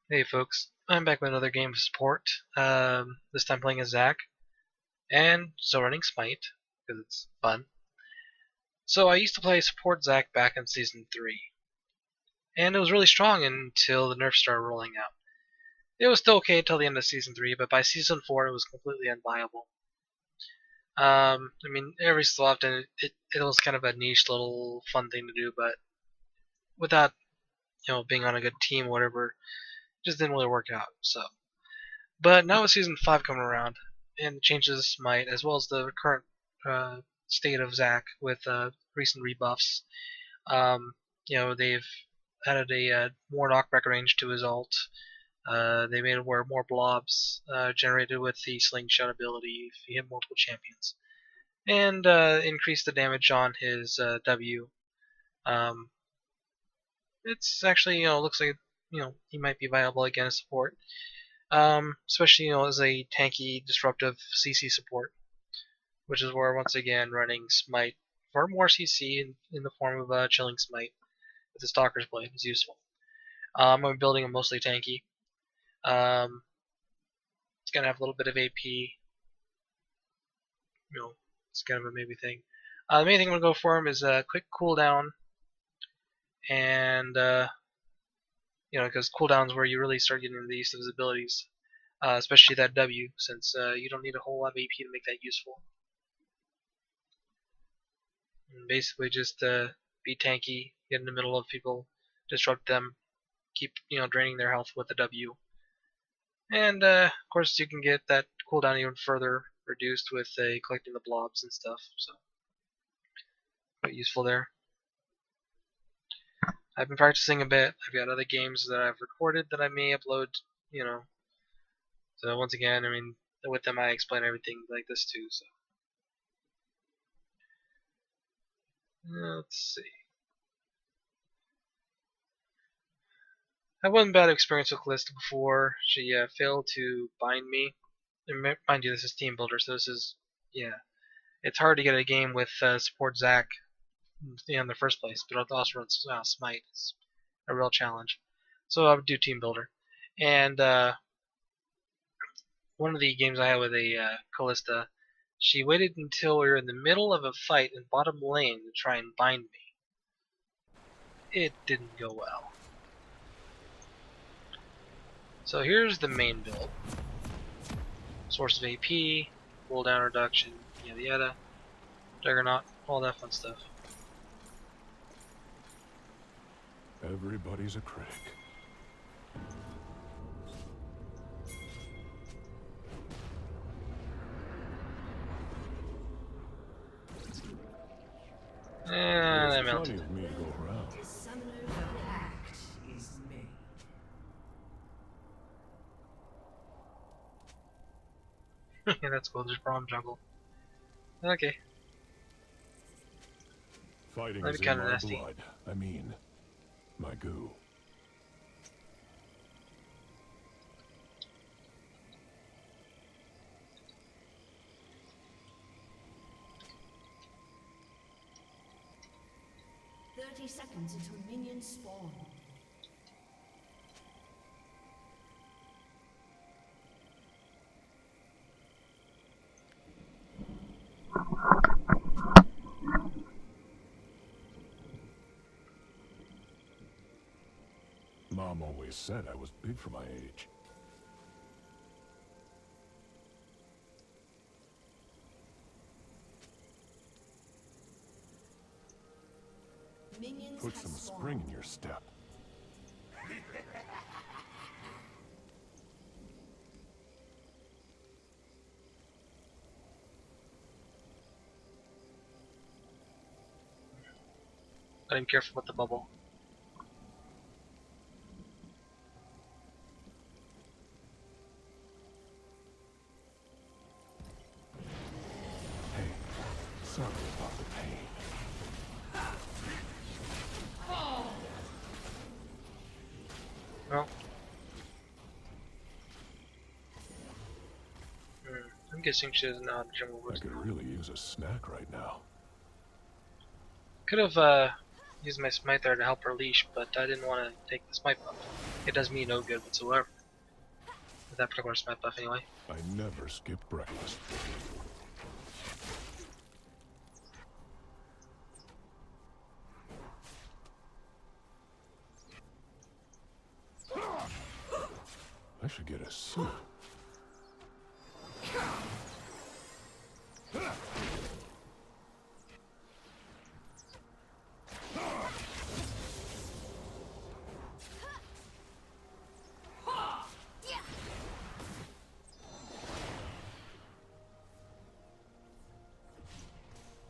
Hey folks, I'm back with another game of support. This time playing as Zac, and still running Smite, because it's fun. So I used to play support Zac back in Season 3, and it was really strong until the nerfs started rolling out. It was still okay until the end of Season 3, but by Season 4 it was completely unviable. I mean, every so often it was kind of a niche little fun thing to do, but without, being on a good team or whatever, it just didn't really work out, so. But now with Season 5 coming around, and the changes of Smite, as well as the current state of Zac with recent rebuffs, they've added a more knockback range to his ult. They made it where more blobs generated with the slingshot ability if you hit multiple champions, and increased the damage on his W. Um, it's actually, looks like, he might be viable against support. Especially as a tanky, disruptive CC support, which is where once again running Smite for more CC in the form of a chilling Smite with the Stalker's blade is useful. I'm building a mostly tanky. It's gonna have a little bit of AP. It's kind of a maybe thing. The main thing I'm gonna go for him is a quick cooldown, and because cooldowns where you really start getting the use of his abilities. Especially that W, since you don't need a whole lot of AP to make that useful. And basically just be tanky, get in the middle of people, disrupt them, keep draining their health with the W. And of course you can get that cooldown even further reduced with collecting the blobs and stuff, so quite useful there. I've been practicing a bit. I've got other games that I've recorded that I may upload, So once again, I mean, with them I explain everything like this too, so. Let's see. I had one bad experience with Callista before. She failed to bind me. And mind you, this is Team Builder, so this is, it's hard to get a game with support Zac in the first place, but it also runs Smite. It's a real challenge. So I would do Team Builder. And one of the games I had with a Callista, she waited until we were in the middle of a fight in bottom lane to try and bind me. It didn't go well. So here's the main build. Source of AP, cooldown reduction, yada yada, Juggernaut, all that fun stuff. Everybody's a critic. And I There's melted. plenty of me to go around. Yeah, that's cool, there's Braum jungle. Okay. Fighting That'd is be in kinda my nasty. blood. I mean, my goo. Seconds until minions spawn. Mom always said I was big for my age. Minions Put have some spawned. spring in your step. Gotta be careful with the bubble. Hey, sorry about the pain. Well. I'm guessing she doesn't know how to jungle I boost could now. really use a snack right now. Could have used my smite there to help her leash, but I didn't want to take the smite buff. it does me no good whatsoever. With that particular smite buff anyway. I never skip breakfast. I should get a suit.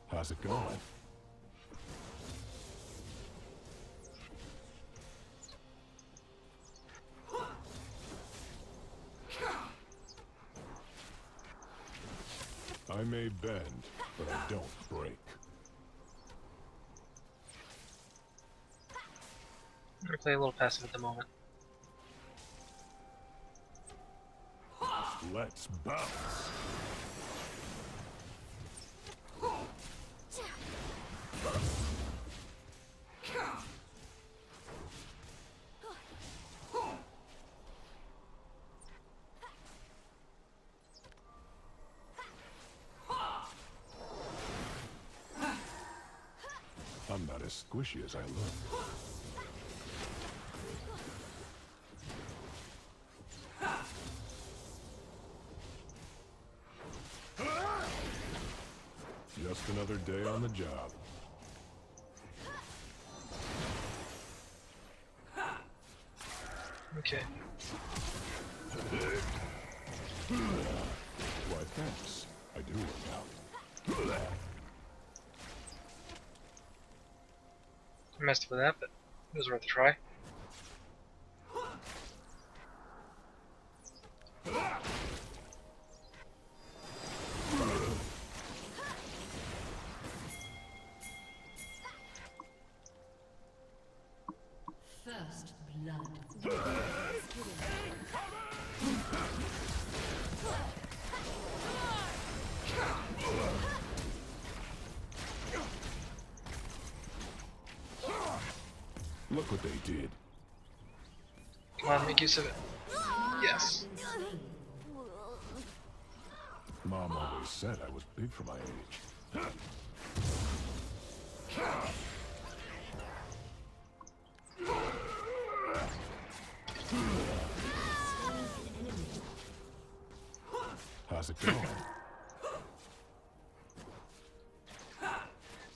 How's it going? I may bend, but I don't break. I'm gonna play a little passive at the moment. Let's bounce. I'm not as squishy as I look. Just another day on the job. Okay. Why, thanks. I do work out. I messed up with that, but it was worth a try. First blood. Look what they did. Come on, make use of it. Yes. Mom always said I was big for my age. How's it going?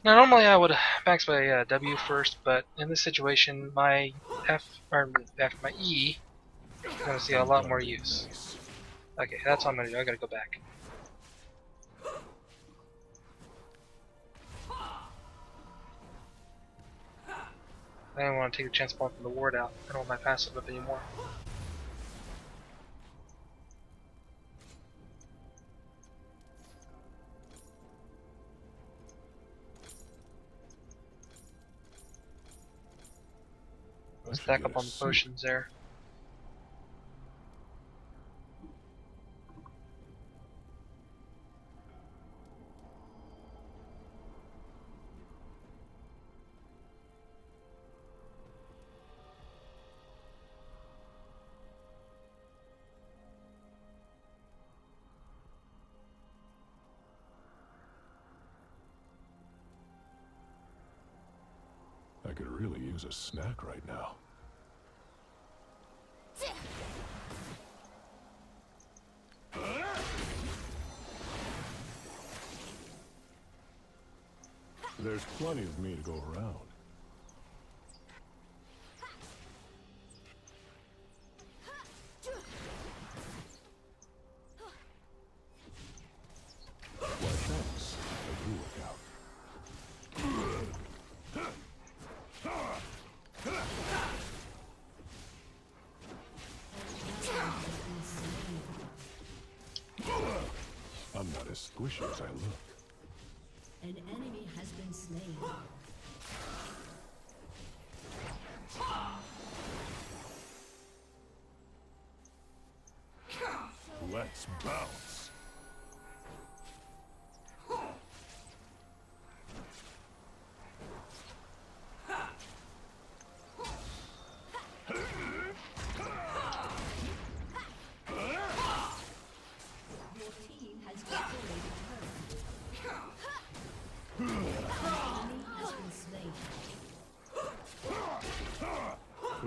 Now, normally I would max my W first, but in this situation, my my E is going to see a lot more use. Nice. Okay, that's what I'm going to do. I got to go back. I don't want to take the chance of blocking the ward out. I don't want my passive up anymore. I Let's should stack get up a on the suit. potions there. I could really use a snack right now. There's plenty of me to go around. Why, thanks. I do work out. I'm not as squishy as I look. An enemy has been slain. Let's bounce.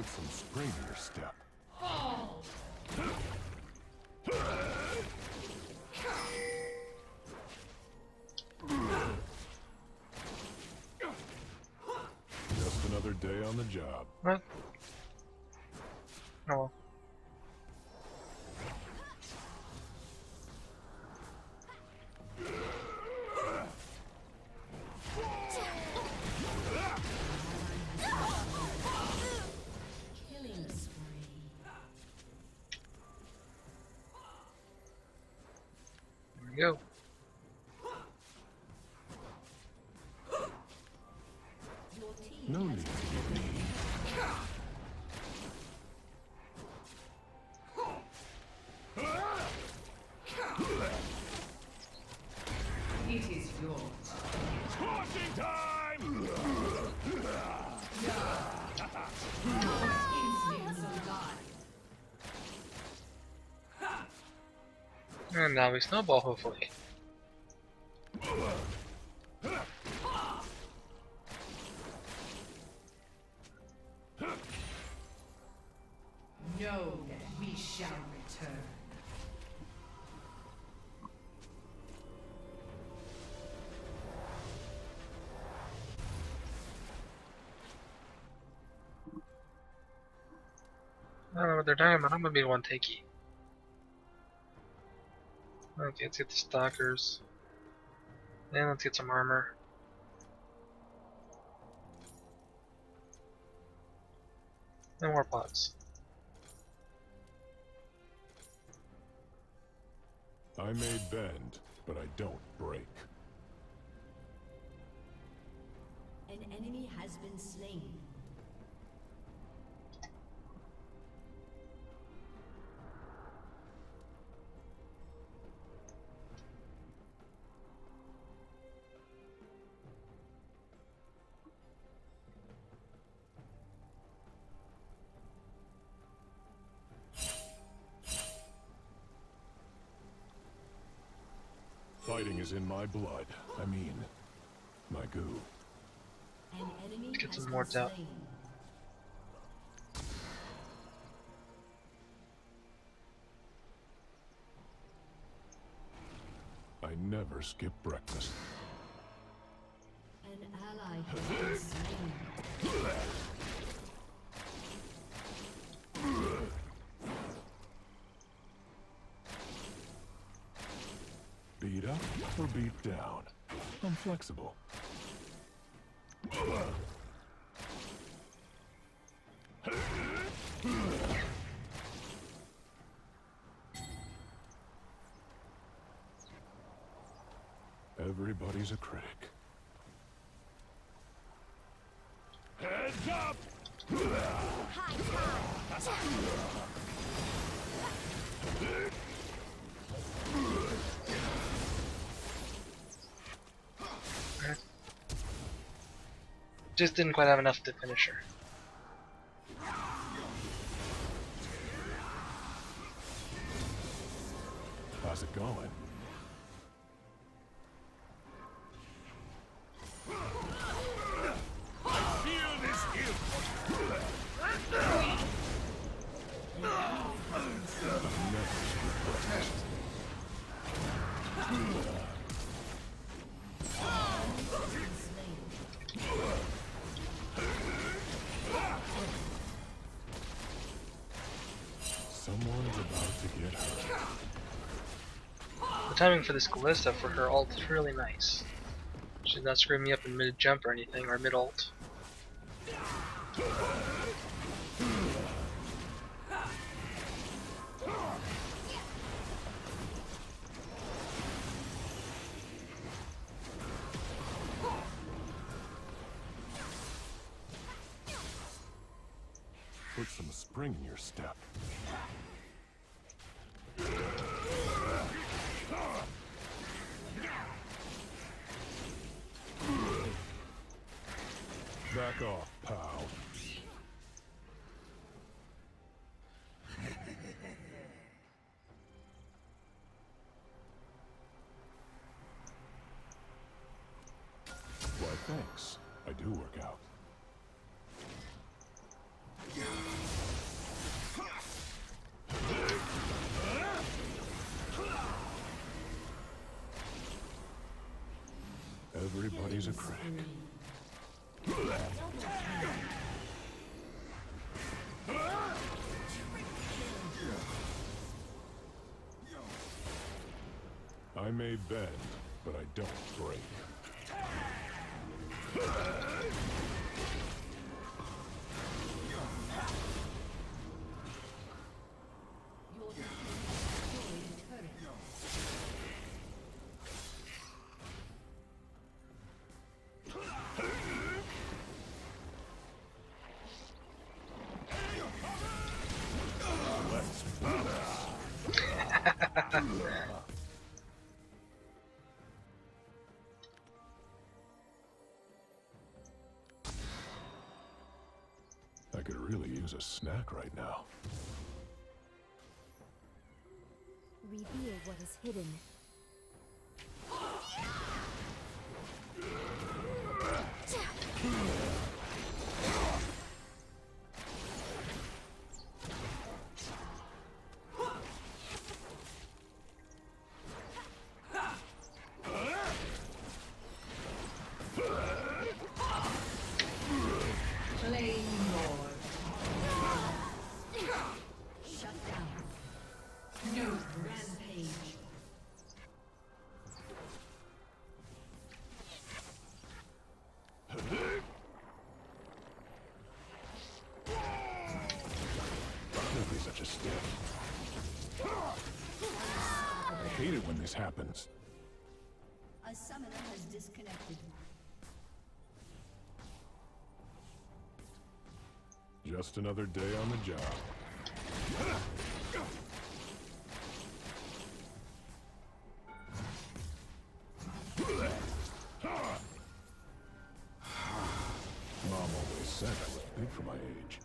Put some spring in your step. Just another day on the job. What? Oh well. Killing spree. There we go. Your team No has need to be mean. It is yours. Squashing time! Instincts alive. And now we snowball, hopefully. Know that we shall return. I don't know what they're talking about. I'm gonna be one takey. Okay, let's get the stalkers. And let's get some armor. And more pots. I may bend, but I don't break. An enemy has been slain. Fighting is in my blood. I mean, my goo. An enemy Get has some been wards out. slain. I never skip breakfast. An ally has been slain. Beat up or beat down? I'm flexible. Everybody's a critic. Heads up! Just didn't quite have enough to finish her. How's it going? Someone's about to get hurt. The timing for this Callista for her ult is really nice. She's not screwing me up in mid jump or anything, or mid ult. Put some spring in your step. Back off, pal. Why, thanks. I do work out. Everybody's a crank. I may bend, but I don't break. Your team has destroyed a turret. I could really use a snack right now. Reveal what is hidden. Flame Lord. Shut down. No Rampage. Don't be such a stiff. I hate it when this happens. A summoner has disconnected. Just another day on the job. Mom always said I was big for my age.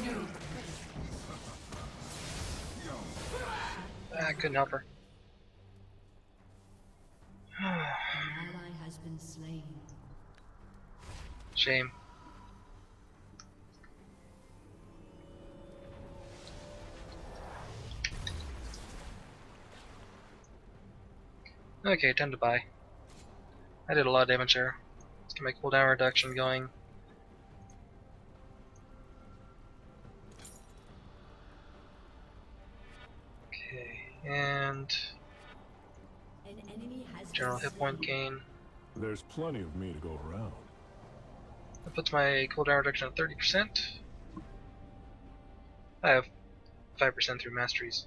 Your no. I couldn't help her. An ally has been slain. Shame. Okay, time to buy. I did a lot of damage there. Let's get my cooldown reduction going. Okay, and An enemy has general been hit point slain. gain. There's plenty of me to go around. That puts my cooldown reduction at 30%. I have 5% through masteries.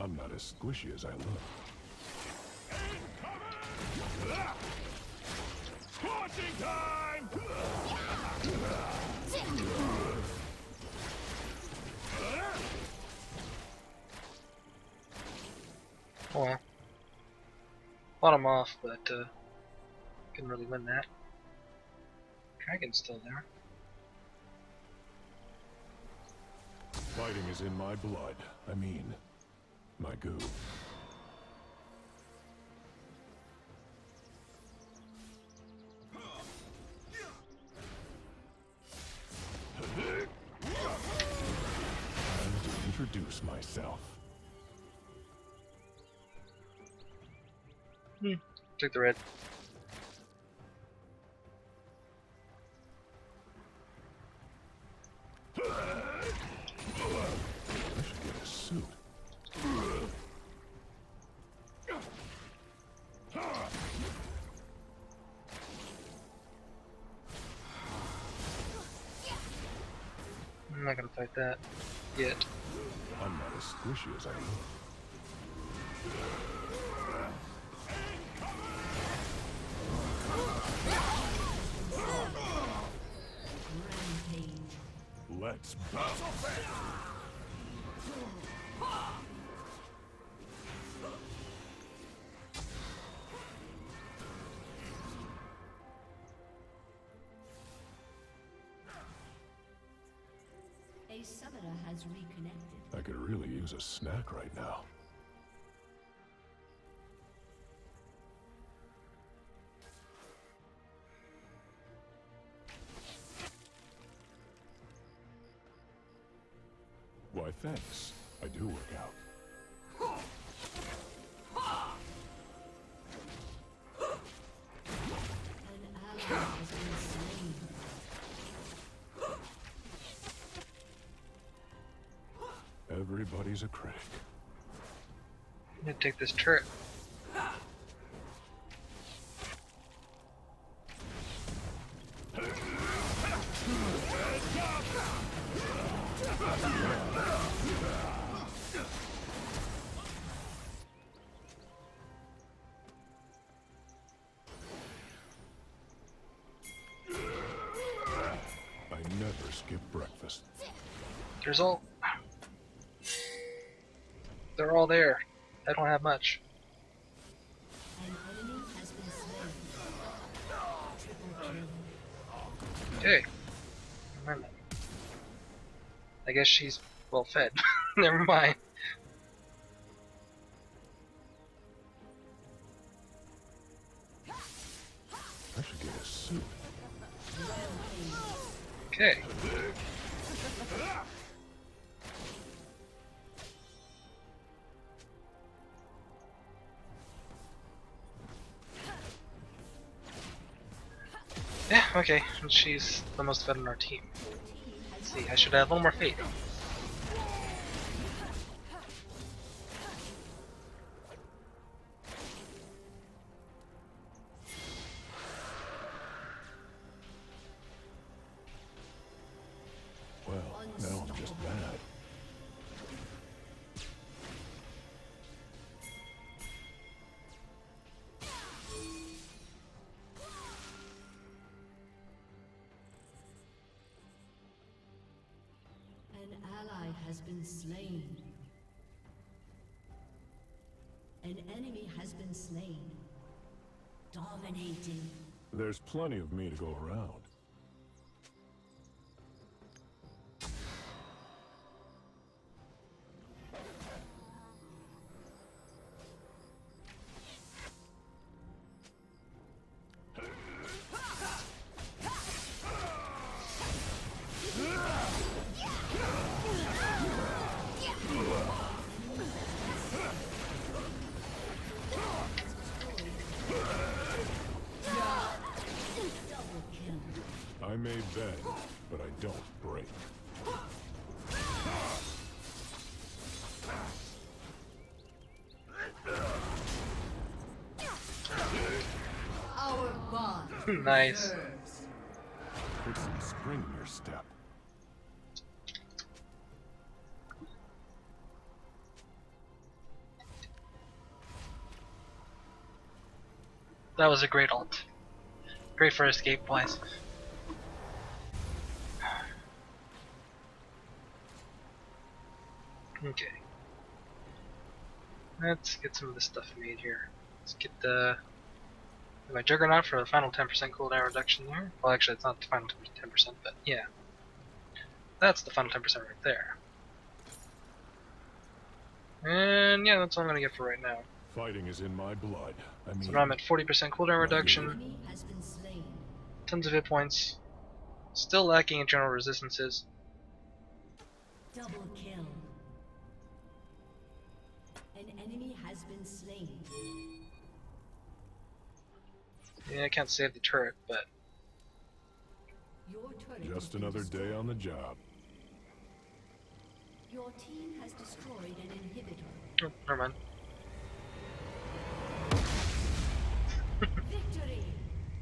I'm not as squishy as I look. Launching time! Oh well. Fought him off, but couldn't really win that. Dragon's still there. Fighting is in my blood. I mean, my goo. Time to introduce myself. Took the red. I should get a suit. I'm not gonna fight that yet. I'm not as squishy as I look. Rampage. Let's bounce. A summoner has reconnected. I could really use a snack right now. Why, thanks. I do work out. An ally has been slain. Everybody's a critic. I'm gonna take this turret. I never skip breakfast. There's all. They're all there. I don't have much. An enemy has been slain. Triple kill. Okay. Never mind. I guess she's well fed. Never mind. I should get a suit. Okay. Yeah, okay. She's the most fed on our team. Let's see, I should have a little more faith. Well, now I'm just bad. An ally has been slain. An enemy has been slain. Dominating. There's plenty of me to go around. Double kill. I may bend, but I don't break. Our bond. Nice. Nerves. Put some spring in your step. That was a great ult. Great for escape wise. Okay. Let's get some of this stuff made here. Let's get my Juggernaut for the final 10% cooldown reduction there. Well, actually, it's not the final 10%, but yeah. That's the final 10% right there. And yeah, that's all I'm gonna get for right now. Fighting is in my blood. I mean, So now I'm at 40% cooldown reduction, Enemy has been slain. tons of hit points, still lacking in general resistances. Double kill. An enemy has been slain. Yeah, I can't save the turret, but Your turret has just been another destroyed. day on the job. Your team has destroyed an inhibitor. oh, never mind. Victory!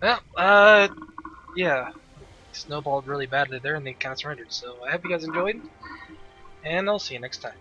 Well, yeah. Snowballed really badly there and they kind of surrendered. So I hope you guys enjoyed, and I'll see you next time.